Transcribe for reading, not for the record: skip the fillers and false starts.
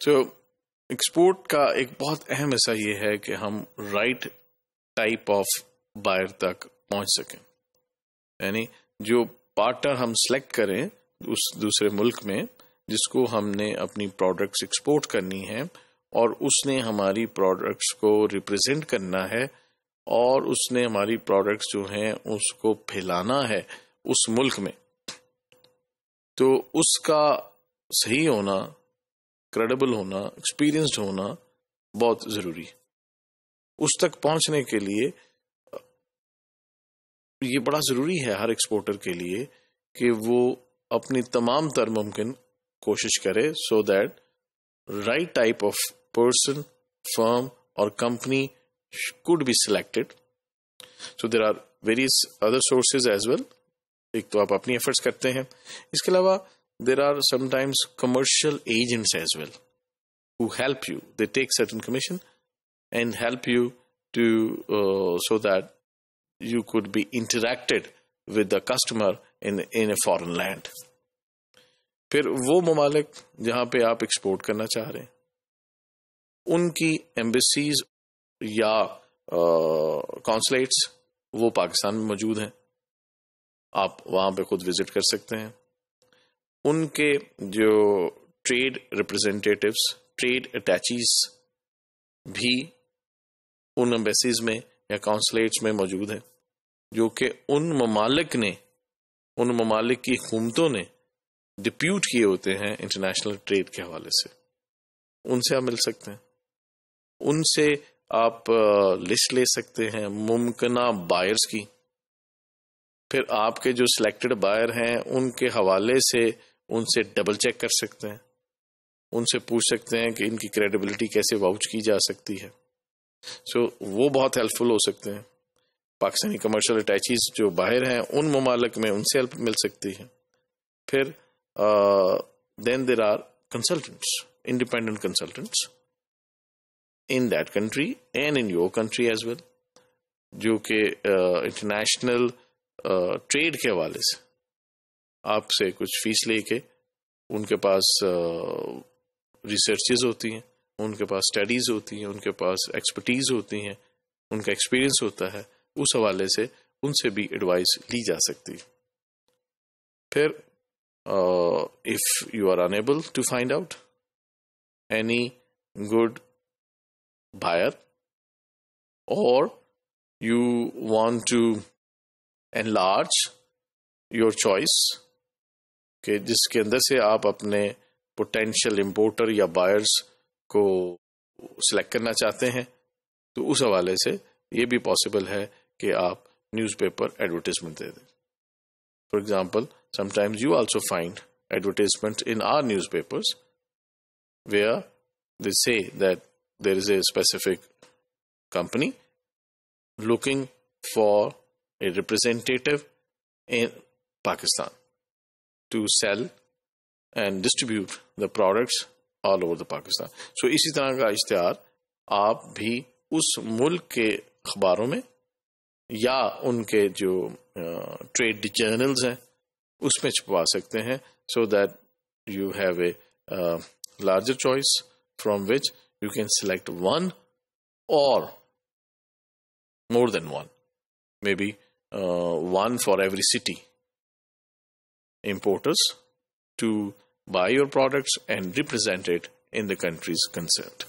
تو ایکسپورٹ کا ایک بہت اہم حصہ یہ ہے کہ ہم رائٹ ٹائپ آف بائر تک پہنچ سکیں، یعنی جو پارٹنر ہم سلیکٹ کریں اس دوسرے ملک میں جس کو ہم نے اپنی پروڈکٹس ایکسپورٹ کرنی ہے، اور اس نے ہماری پروڈکٹس کو ریپرزینٹ کرنا ہے، اور اس نے ہماری پروڈکٹس جو ہیں اس کو پھیلانا ہے اس ملک میں، تو اس کا صحیح ہونا، کریڈیبل ہونا، ایکسپیرئنسڈ ہونا بہت ضروری ہے۔ اس تک پہنچنے کے لیے یہ بڑا ضروری ہے ہر ایکسپورٹر کے لیے کہ وہ اپنی تمام تر ممکن کوشش کرے so that right type of person, firm اور company could be selected. So there are various other sources as well. ایک تو آپ اپنی ایفرٹس کرتے ہیں، اس کے علاوہ there are sometimes commercial agents as well who help you. They take certain commission and help you to so that you could be interacted with the customer in a foreign land. پھر وہ ممالک جہاں پہ آپ export کرنا چاہ رہے ہیں ان کی ایمبیسیز یا کانسولیٹس وہ پاکستان میں موجود ہیں، آپ وہاں پہ خود وزٹ کر سکتے ہیں۔ ان کے جو ٹریڈ ریپرزینٹیٹیوز، ٹریڈ اٹیچیز بھی ان ایمبیسیز میں یا کانسولیٹس میں موجود ہیں، جو کہ ان ممالک کی حکومتوں نے ڈپیوٹ کیے ہوتے ہیں انٹرنیشنل ٹریڈ کے حوالے سے، ان سے آپ مل سکتے ہیں، ان سے آپ لسٹ لے سکتے ہیں ممکنہ بائرز کی، پھر آپ کے جو سلیکٹڈ بائر ہیں ان کے حوالے سے ان سے ڈبل چیک کر سکتے ہیں، ان سے پوچھ سکتے ہیں کہ ان کی کریڈیبلٹی کیسے واؤچ کی جا سکتی ہے۔ سو وہ بہت ہیلپ فل ہو سکتے ہیں۔ پاکستانی کمرشل اٹیچیز جو باہر ہیں ان ممالک میں ان سے ہیلپ مل سکتی ہے۔ پھر then there are consultants, independent consultants in that country and in your country as well، جو کہ انٹرنیشنل ٹریڈ کے حوالے سے آپ سے کچھ فیس لے کے، ان کے پاس ریسرچز ہوتی ہیں، ان کے پاس اسٹڈیز ہوتی ہیں، ان کے پاس ایکسپرٹیز ہوتی ہیں، ان کا ایکسپیرئنس ہوتا ہے، اس حوالے سے ان سے بھی ایڈوائس لی جا سکتی ہے۔ پھر if you are unable to find out any good buyer or you want to enlarge your choice کہ جس کے اندر سے آپ اپنے پوٹینشیل امپورٹر یا بائرز کو سلیکٹ کرنا چاہتے ہیں، تو اس حوالے سے یہ بھی پاسبل ہے کہ آپ نیوز پیپر ایڈورٹیزمنٹ دے دیں۔ For example sometimes you also find advertisement in our newspapers where they say that there is a specific company looking for a representative in Pakistan to sell and distribute the products all over the Pakistan. So اسی طرح کا اشتہار آپ بھی اس ملک کے اخباروں میں یا ان کے جو ٹریڈ جرنلز ہیں اس میں چھپوا سکتے ہیں، so that you have a larger choice from which you can select one or more than one, maybe one for every city importers to buy your products and represent it in the countries concerned.